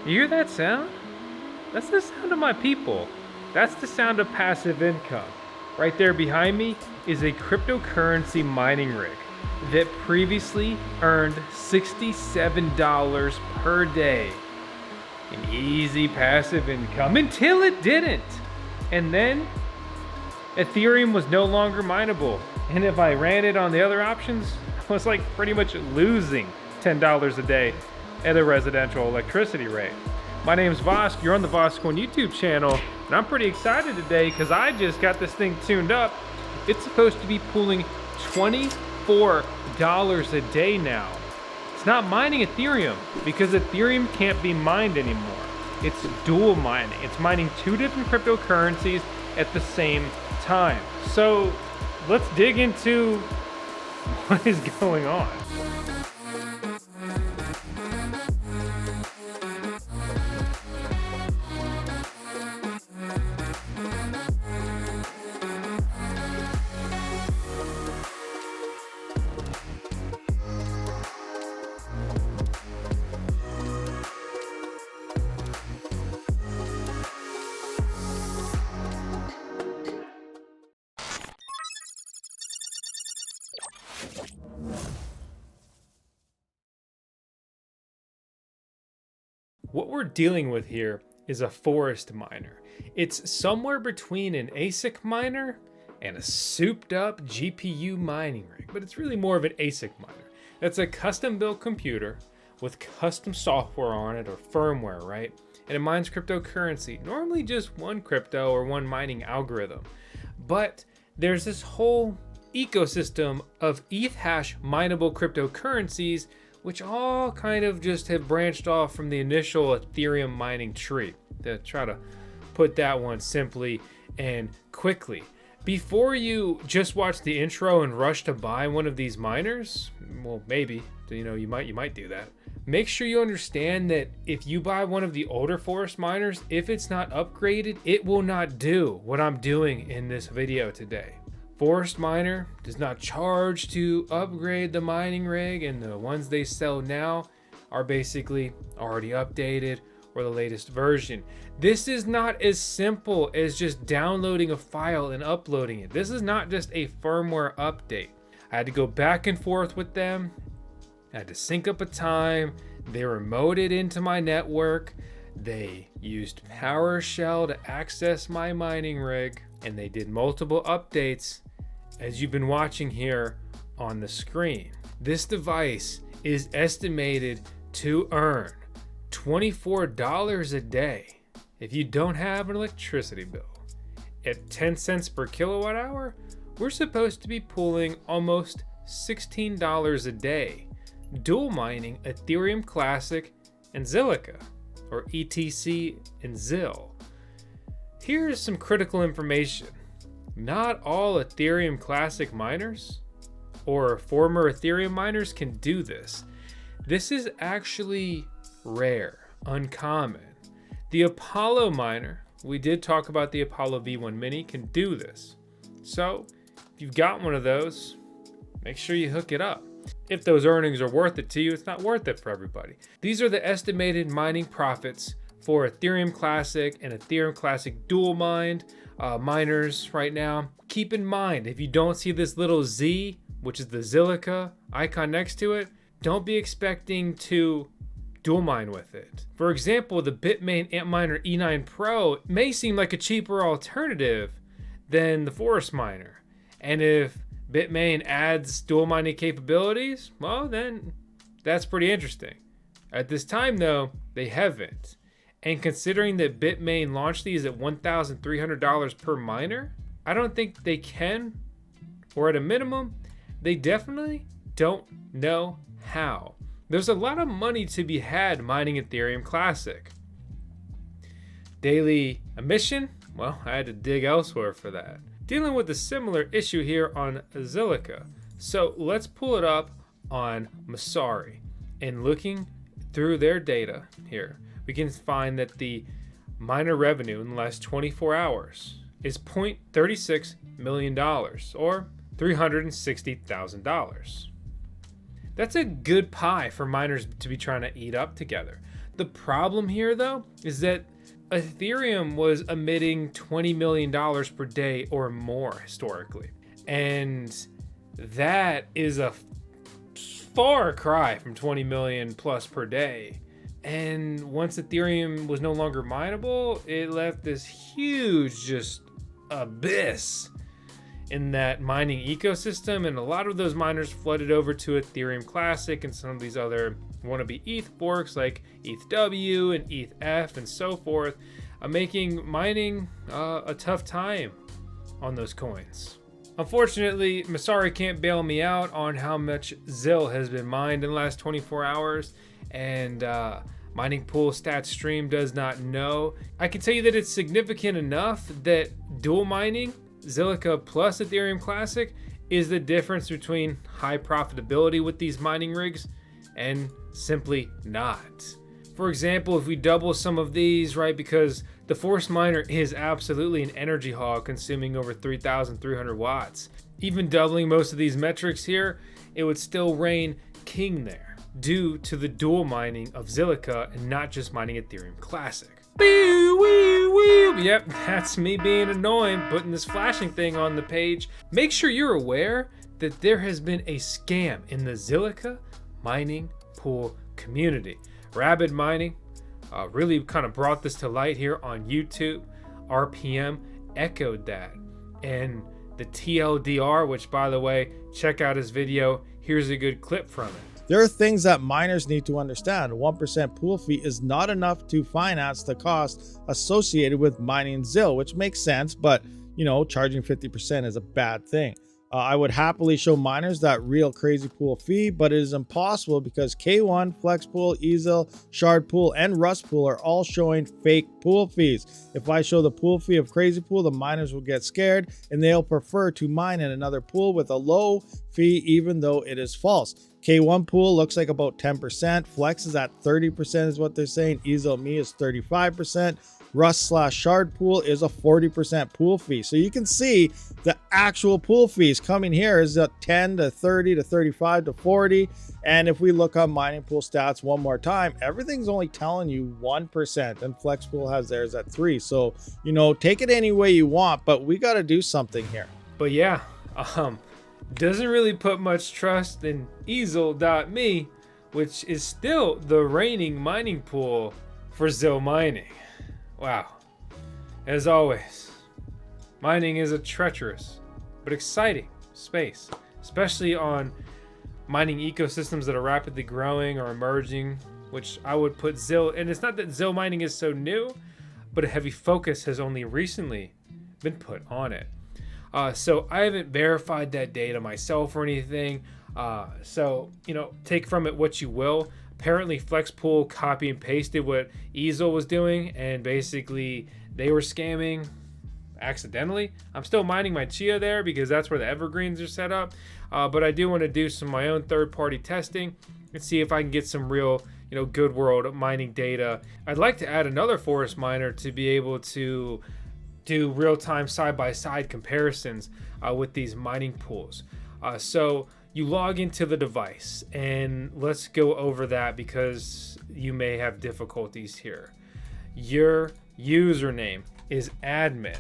You hear that sound? That's the sound of my people. That's the sound of passive income. Right there behind me is a cryptocurrency mining rig that previously earned $67 per day in easy passive income until it didn't. And then Ethereum was no longer mineable. And if I ran it on the other options, I was like pretty much losing $10 a day at a residential electricity rate. My name's Vosk, you're on the Voskcoin YouTube channel, and I'm pretty excited today because I just got this thing tuned up. It's supposed to be pulling $24 a day now. It's not mining Ethereum because Ethereum can't be mined anymore. It's dual mining. It's mining two different cryptocurrencies at the same time. So let's dig into what is going on. What we're dealing with here is a Forestminer. It's somewhere between an ASIC miner and a souped up GPU mining rig, but it's really more of an ASIC miner. That's a custom built computer with custom software on it or firmware, right? And it mines cryptocurrency, normally just one crypto or one mining algorithm. But there's this whole ecosystem of Ethash mineable cryptocurrencies which all kind of just have branched off from the initial Ethereum mining tree, to try to put that one simply and quickly. Before you just watch the intro and rush to buy one of these miners, well, maybe, you might do that. Make sure you understand that if you buy one of the older Forestminers, if it's not upgraded, it will not do what I'm doing in this video today. Forestminer does not charge to upgrade the mining rig, and the ones they sell now are basically already updated or the latest version. This is not as simple as just downloading a file and uploading it. This is not just a firmware update. I had to go back and forth with them. I had to sync up a time. They remoted into my network. They used PowerShell to access my mining rig, and they did multiple updates as you've been watching here on the screen. This device is estimated to earn $24 a day if you don't have an electricity bill. At 10 cents per kilowatt hour, we're supposed to be pulling almost $16 a day, dual mining Ethereum Classic and Zilliqa, or ETC and ZIL. Here's some critical information. Not all Ethereum Classic miners or former Ethereum miners can do this. This is actually rare, uncommon. The Apollo miner, we did talk about the Apollo V1 Mini, can do this. So if you've got one of those, make sure you hook it up. If those earnings are worth it to you, it's not worth it for everybody. These are the estimated mining profits for Ethereum Classic and Ethereum Classic dual mined miners right now. Keep in mind, if you don't see this little Z, which is the Zilliqa icon next to it, don't be expecting to dual mine with it. For example, the Bitmain Antminer E9 Pro may seem like a cheaper alternative than the Forestminer. And if Bitmain adds dual mining capabilities, well, then that's pretty interesting. At this time though, they haven't. And considering that Bitmain launched these at $1,300 per miner, I don't think they can, or at a minimum, they definitely don't know how. There's a lot of money to be had mining Ethereum Classic. Daily emission? Well, I had to dig elsewhere for that. Dealing with a similar issue here on Zilliqa. So let's pull it up on Masari, and looking through their data here, we can find that the miner revenue in the last 24 hours is $0.36 million, or $360,000. That's a good pie for miners to be trying to eat up together. The problem here, though, is that Ethereum was emitting $20 million per day or more historically. And that is a far cry from 20 million plus per day. And once Ethereum was no longer mineable, it left this huge just abyss in that mining ecosystem, and a lot of those miners flooded over to Ethereum Classic and some of these other wannabe ETH forks like ETHW and ETH and so forth, making mining a tough time on those coins. Unfortunately, Masari can't bail me out on how much ZIL has been mined in the last 24 hours, and Mining Pool Stats Stream does not know. I can tell you that it's significant enough that dual mining Zilliqa plus Ethereum Classic is the difference between high profitability with these mining rigs and simply not. For example, if we double some of these, right, because the Forestminer is absolutely an energy hog, consuming over 3,300 watts. Even doubling most of these metrics here, it would still reign king there due to the dual mining of Zilliqa and not just mining Ethereum Classic. Yep, that's me being annoying, putting this flashing thing on the page. Make sure you're aware that there has been a scam in the Zilliqa mining pool community. Rabid Mining really kind of brought this to light here on YouTube. RPM echoed that. And the TLDR, which by the way, check out his video. Here's a good clip from it. There are things that miners need to understand. 1% pool fee is not enough to finance the cost associated with mining ZIL, which makes sense, but you know, charging 50% is a bad thing. I would happily show miners that real Crazypool fee, but it is impossible because K1, Flexpool, Ezel, Shardpool, and Rustpool are all showing fake pool fees. If I show the pool fee of Crazypool, the miners will get scared and they'll prefer to mine in another pool with a low fee, even though it is false. K1 pool looks like about 10%. Flex is at 30% is what they're saying. Ezel Me is 35%. Rust/Shard pool is a 40% pool fee. So you can see the actual pool fees coming here is at 10 to 30 to 35 to 40. And if we look on Mining Pool Stats one more time, everything's only telling you 1%, and Flexpool has theirs at 3. So, you know, take it any way you want, but we got to do something here. But yeah, doesn't really put much trust in Ezel.me, which is still the reigning mining pool for ZIL mining. Wow. As always, mining is a treacherous but exciting space, especially on mining ecosystems that are rapidly growing or emerging, which I would put ZIL, and it's not that ZIL mining is so new, but a heavy focus has only recently been put on it. So I haven't verified that data myself or anything. So, you know, take from it what you will. Apparently Flexpool copy and pasted what Ezel was doing, and basically they were scamming accidentally. I'm still mining my Chia there because that's where the evergreens are set up. But I do want to do some of my own third-party testing and see if I can get some real, you know, good world mining data. I'd like to add another Forestminer to be able to do real-time side-by-side comparisons with these mining pools. So you log into the device, and let's go over that because you may have difficulties here. Your username is admin.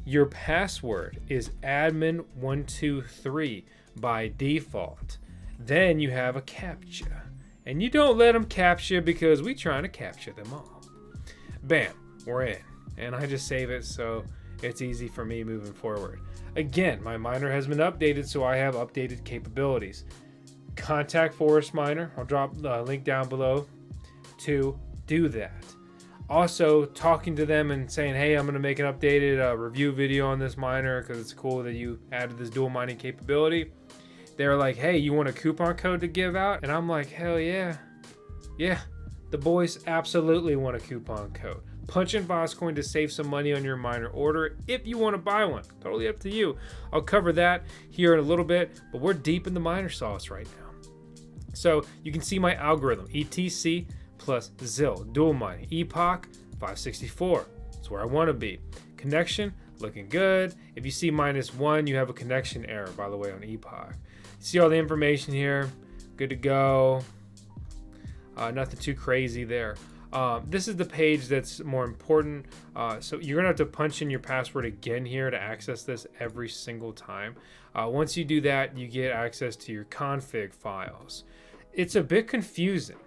Your password is admin123 by default. Then you have a CAPTCHA, and you don't let them CAPTCHA because we're trying to capture them all. Bam, we're in, and I just save it so it's easy for me moving forward. Again, my miner has been updated, so I have updated capabilities. Contact Forestminer. I'll drop the link down below to do that. Also, talking to them and saying, hey, I'm going to make an updated review video on this miner because it's cool that you added this dual mining capability. They're like, hey, you want a coupon code to give out? And I'm like, hell yeah. Yeah, the boys absolutely want a coupon code. Punch in Voskcoin to save some money on your miner order if you want to buy one. Totally up to you. I'll cover that here in a little bit, but we're deep in the miner sauce right now. So you can see my algorithm, ETC plus ZIL, dual mining, Epoch 564. That's where I want to be. Connection, looking good. If you see -1, you have a connection error, by the way, on Epoch. See all the information here, good to go. Nothing too crazy there. This is the page that's more important. So you're gonna have to punch in your password again here to access this every single time. Once you do that, you get access to your config files. It's a bit confusing,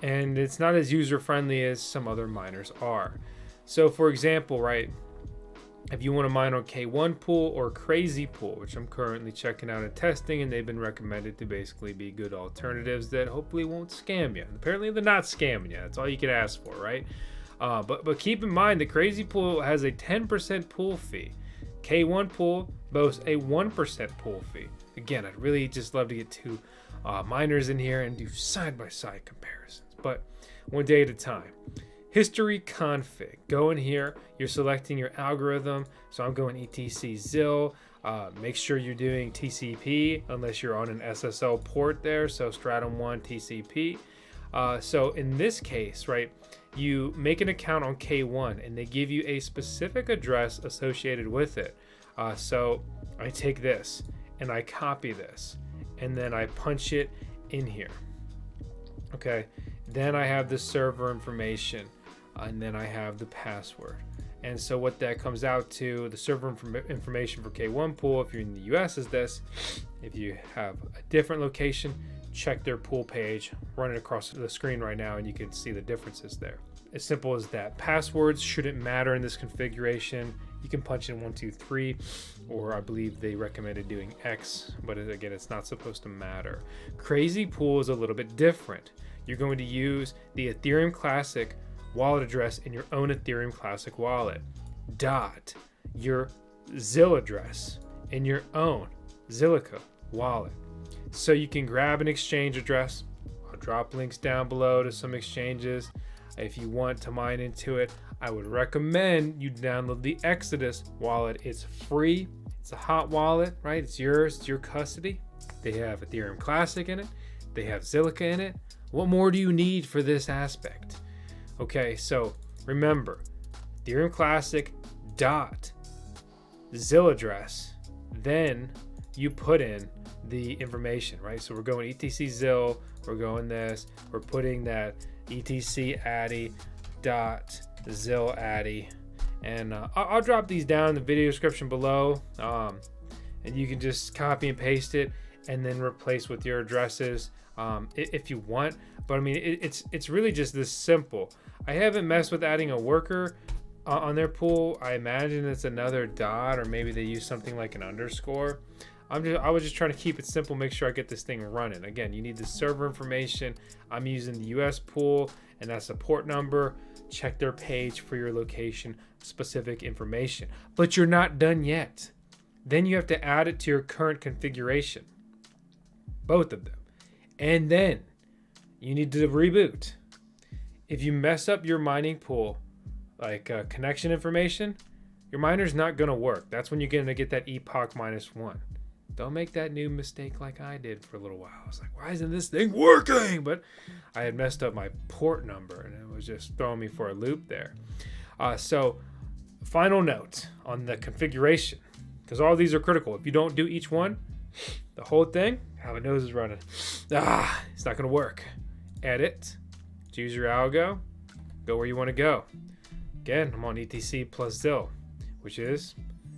and it's not as user-friendly as some other miners are. So for example, right, if you want to mine on K1Pool or Crazypool, which I'm currently checking out and testing, and they've been recommended to basically be good alternatives that hopefully won't scam you. Apparently they're not scamming you. That's all you can ask for, right? But keep in mind that Crazypool has a 10% pool fee. K1Pool boasts a 1% pool fee. Again, I'd really just love to get two miners in here and do side-by-side comparisons, but one day at a time. History config. Go in here. You're selecting your algorithm. So I'm going etc Zil. Make sure you're doing TCP unless you're on an SSL port there. So Stratum 1 TCP. So in this case, right, you make an account on K1 and they give you a specific address associated with it. So I take this and I copy this and then I punch it in here. Okay. Then I have the server information. And then I have the password. And so what that comes out to, the server information for K1Pool, if you're in the US, is this. If you have a different location, check their pool page, run it across the screen right now, and you can see the differences there. As simple as that. Passwords shouldn't matter in this configuration. You can punch in 123, or I believe they recommended doing X, but again, it's not supposed to matter. Crazypool is a little bit different. You're going to use the Ethereum Classic wallet address in your own Ethereum Classic wallet, dot your Zil address in your own Zilliqa wallet. So you can grab an exchange address. I'll drop links down below to some exchanges. If you want to mine into it, I would recommend you download the Exodus wallet. It's free. It's a hot wallet, right? It's yours, it's your custody. They have Ethereum Classic in it. They have Zilliqa in it. What more do you need for this aspect? Okay, so remember, Ethereum Classic dot Zil address, then you put in the information, right? So we're going etc Zil, we're going this, we're putting that etc addy dot Zil addy, and I'll drop these down in the video description below, and you can just copy and paste it and then replace with your addresses if you want. But I mean, it's really just this simple. I haven't messed with adding a worker on their pool. I imagine it's another dot, or maybe they use something like an underscore. I was just trying to keep it simple, make sure I get this thing running. Again, you need the server information. I'm using the US pool, and that's the port number. Check their page for your location specific information. But you're not done yet. Then you have to add it to your current configuration, both of them, and then you need to reboot. If you mess up your mining pool, like connection information, your miner's not going to work. That's when you're going to get that epoch -1. Don't make that new mistake like I did for a little while. I was like, why isn't this thing working? But I had messed up my port number, and it was just throwing me for a loop there. So final note on the configuration, because all these are critical. If you don't do each one, the whole thing, how my nose is running, it's not going to work. Edit. Choose your algo, go where you want to go. Again, I'm on ETC plus Zil, which is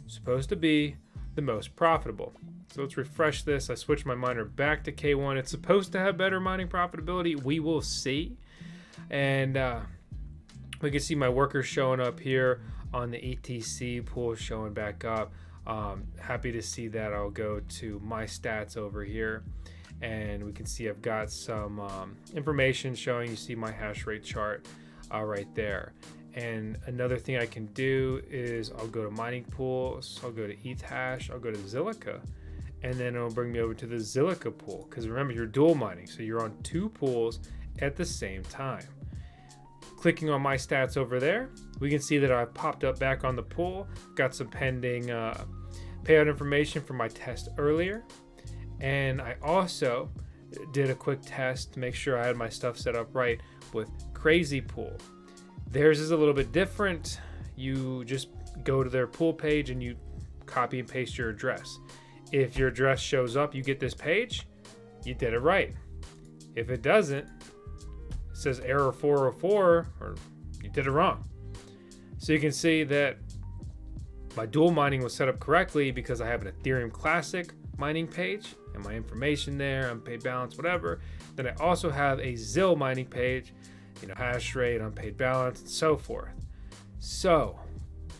supposed to be the most profitable. So let's refresh this. I switched my miner back to K1. It's supposed to have better mining profitability. We will see. And we can see my workers showing up here on the ETC pool, showing back up. Happy to see that. I'll go to my stats over here, and we can see I've got some information showing. You see my hash rate chart right there. And another thing I can do is I'll go to mining pools, I'll go to Ethash, I'll go to Zilliqa, and then it'll bring me over to the Zilliqa pool. Because remember, you're dual mining, so you're on two pools at the same time. Clicking on my stats over there, we can see that I've popped up back on the pool, got some pending payout information from my test earlier. And I also did a quick test to make sure I had my stuff set up right with Crazypool. Theirs is a little bit different. You just go to their pool page and you copy and paste your address. If your address shows up, you get this page, you did it right. If it doesn't, says error 404, or you did it wrong. So you can see that my dual mining was set up correctly because I have an Ethereum Classic mining page and my information there, unpaid balance, whatever. Then I also have a Zill mining page, hash rate, unpaid balance, and so forth. So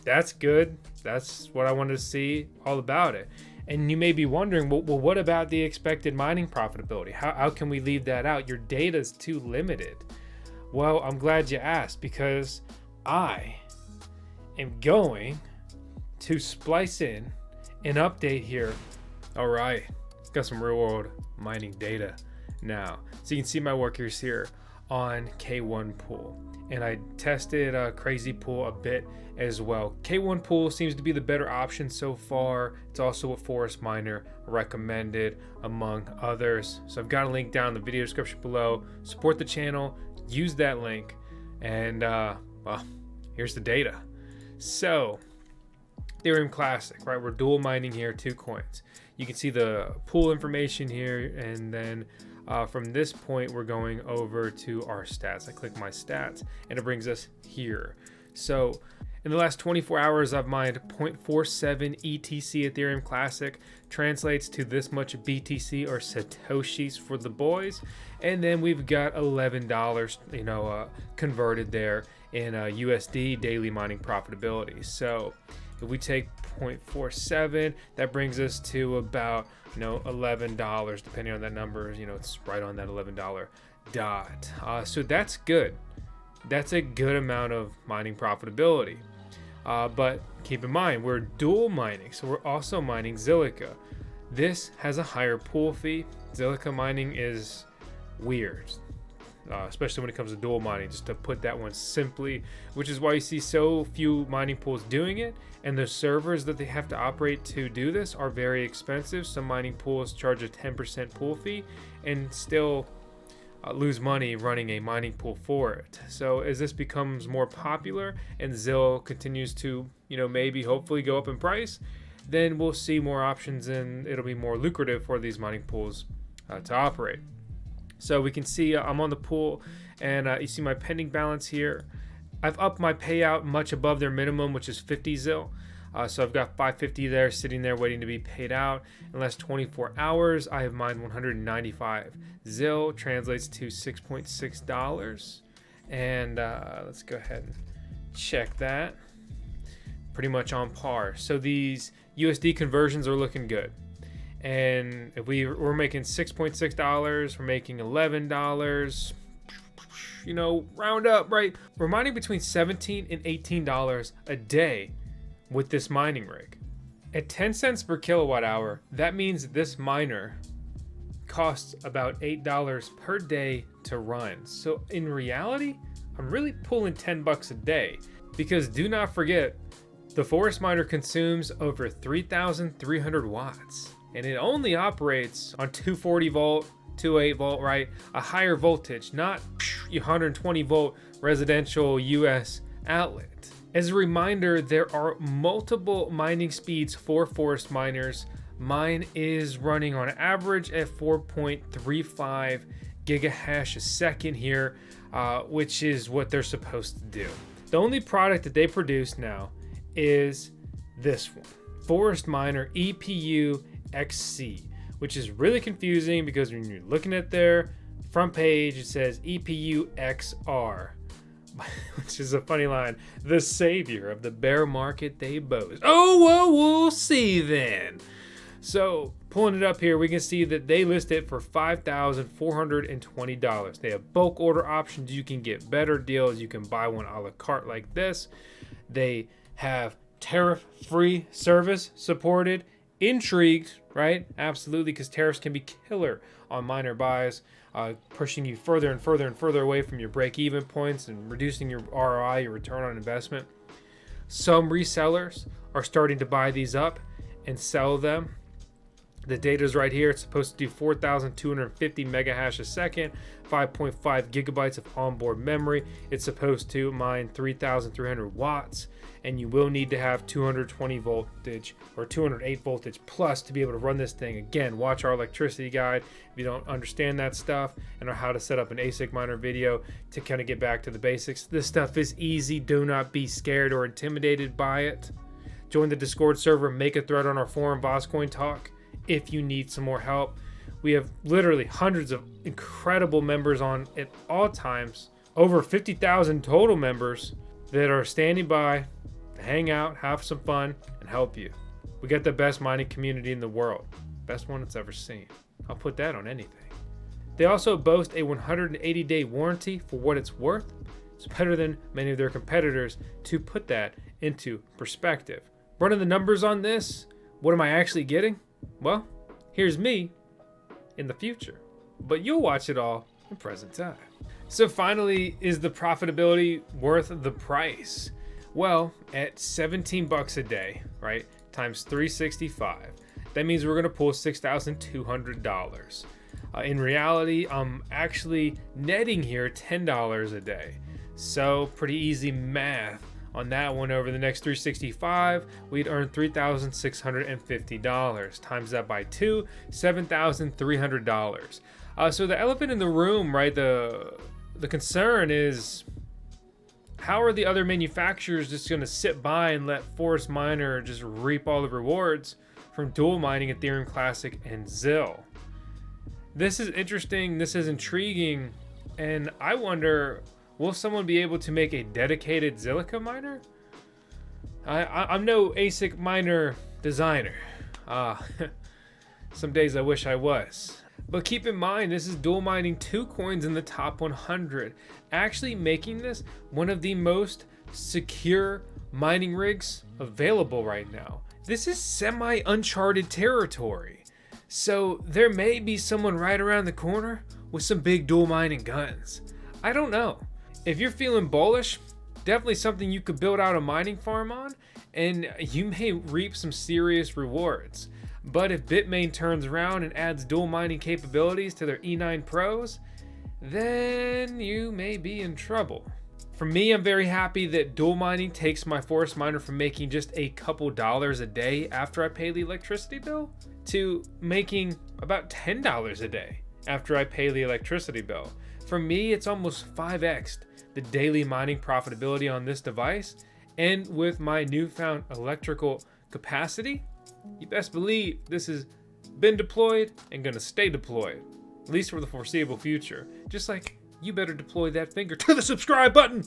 that's good. That's what I wanted to see all about it. And you may be wondering, well, what about the expected mining profitability? How can we leave that out? Your data is too limited. Well, I'm glad you asked, because I am going to splice in an update here. All right, got some real world mining data now. So you can see my workers here on K1 Pool. And I tested Crazypool a bit as well. K1 Pool seems to be the better option so far. It's also what Forestminer recommended, among others. So I've got a link down in the video description below. Support the channel, use that link, and well, here's the data. So Ethereum Classic, right? We're dual mining here, 2 coins. You can see the pool information here, and then from this point, we're going over to our stats. I click my stats and it brings us here. So in the last 24 hours, I've mined 0.47 ETC Ethereum Classic, translates to this much BTC, or Satoshis for the boys. And then we've got $11, converted there in USD daily mining profitability. So if we take 0.47, that brings us to about $11, depending on that number. It's right on that $11 dot. So that's good. That's a good amount of mining profitability. But keep in mind, we're dual mining, so we're also mining Zilliqa. This has a higher pool fee. Zilliqa mining is weird, especially when it comes to dual mining, just to put that one simply, which is why you see so few mining pools doing it. And the servers that they have to operate to do this are very expensive. Some mining pools charge a 10% pool fee and still lose money running a mining pool for it. So as this becomes more popular and Zill continues to, maybe hopefully go up in price, then we'll see more options and it'll be more lucrative for these mining pools to operate. So we can see I'm on the pool, and you see my pending balance here. I've upped my payout much above their minimum, which is 50 Zill. So I've got 550 there sitting there waiting to be paid out. In the last 24 hours, I have mined 195 Zill, translates to $6.6. And let's go ahead and check that. Pretty much on par. So these USD conversions are looking good. And if we're making $6.6, we're making $11, round up, right? We're mining between $17 and $18 a day with this mining rig. At 10 cents per kilowatt hour, that means this miner costs about $8 per day to run. So in reality, I'm really pulling $10 a day, because do not forget, the Forestminer consumes over 3,300 watts. And it only operates on 240 volt, 208 volt, right? A higher voltage, not 120 volt residential US outlet. As a reminder, there are multiple mining speeds for Forestminers. Mine is running on average at 4.35 gigahash a second here, which is what they're supposed to do. The only product that they produce now is this one, Forestminer EPU XC, which is really confusing because when you're looking at their front page, it says EPU XR, which is a funny line. The savior of the bear market they boast. Oh, well, we'll see then. So pulling it up here, we can see that they list it for $5,420. They have bulk order options. You can get better deals. You can buy one a la carte like this. They have tariff-free service supported. Intrigued, right? Absolutely, because tariffs can be killer on miner buys, pushing you further and further and further away from your break-even points and reducing your ROI, your return on investment. Some resellers are starting to buy these up and sell them. The data is right here. It's supposed to do 4,250 mega hash a second, 5.5 gigabytes of onboard memory. It's supposed to mine 3,300 watts, and you will need to have 220 voltage or 208 voltage plus to be able to run this thing. Again, watch our electricity guide if you don't understand that stuff and how to set up an ASIC miner video to kind of get back to the basics. This stuff is easy. Do not be scared or intimidated by it. Join the Discord server, make a thread on our forum, Voskcoin Talk, if you need some more help. We have literally hundreds of incredible members on at all times, over 50,000 total members that are standing by to hang out, have some fun, and help you. We got the best mining community in the world, best one it's ever seen. I'll put that on anything. They also boast a 180-day warranty for what it's worth. It's better than many of their competitors. To put that into perspective, running the numbers on this, what am I actually getting? Well, here's me in the future, but you'll watch it all in present time. So finally, is the profitability worth the price? Well, at 17 bucks a day, right, times 365, that means we're gonna pull $6,200. In reality, I'm actually netting here $10 a day. So pretty easy math on that one. Over the next 365, we'd earn $3,650. Times that by 2, $7,300. So the elephant in the room, right? The concern is, how are the other manufacturers just going to sit by and let Forestminer just reap all the rewards from dual mining Ethereum Classic and Zill? This is interesting. This is intriguing, and I wonder, will someone be able to make a dedicated Zilliqa miner? I'm no ASIC miner designer. Some days I wish I was. But keep in mind, this is dual mining 2 coins in the top 100, actually making this one of the most secure mining rigs available right now. This is semi-uncharted territory. So there may be someone right around the corner with some big dual mining guns. I don't know. If you're feeling bullish, definitely something you could build out a mining farm on, and you may reap some serious rewards. But if Bitmain turns around and adds dual mining capabilities to their E9 Pros, then you may be in trouble. For me, I'm very happy that dual mining takes my Forestminer from making just a couple dollars a day after I pay the electricity bill to making about $10 a day after I pay the electricity bill. For me, it's almost 5x the daily mining profitability on this device, and with my newfound electrical capacity, you best believe this has been deployed and gonna stay deployed, at least for the foreseeable future. Just like you better deploy that finger to the subscribe button.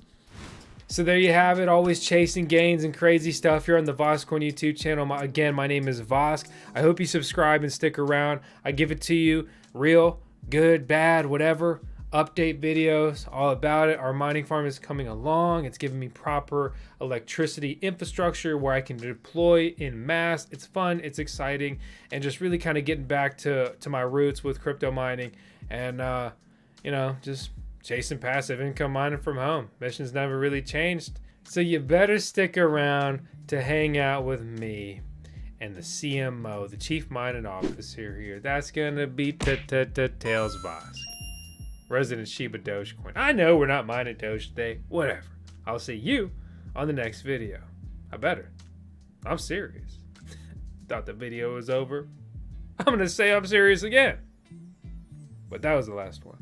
So there you have it, always chasing gains and crazy stuff here on the Voskcoin YouTube channel. Again, my name is Vosk. I hope you subscribe and stick around. I give it to you real, good, bad, whatever. Update videos, all about it. Our mining farm is coming along. It's giving me proper electricity infrastructure where I can deploy in mass. It's fun, it's exciting, and just really kind of getting back to my roots with crypto mining and, just chasing passive income mining from home. Mission's never really changed. So you better stick around to hang out with me and the CMO, the Chief Mining Officer here. That's gonna be Tails Vosk. Resident Shiba Dogecoin. I know we're not mining Doge today. Whatever. I'll see you on the next video. I better. I'm serious. Thought the video was over. I'm gonna say I'm serious again. But that was the last one.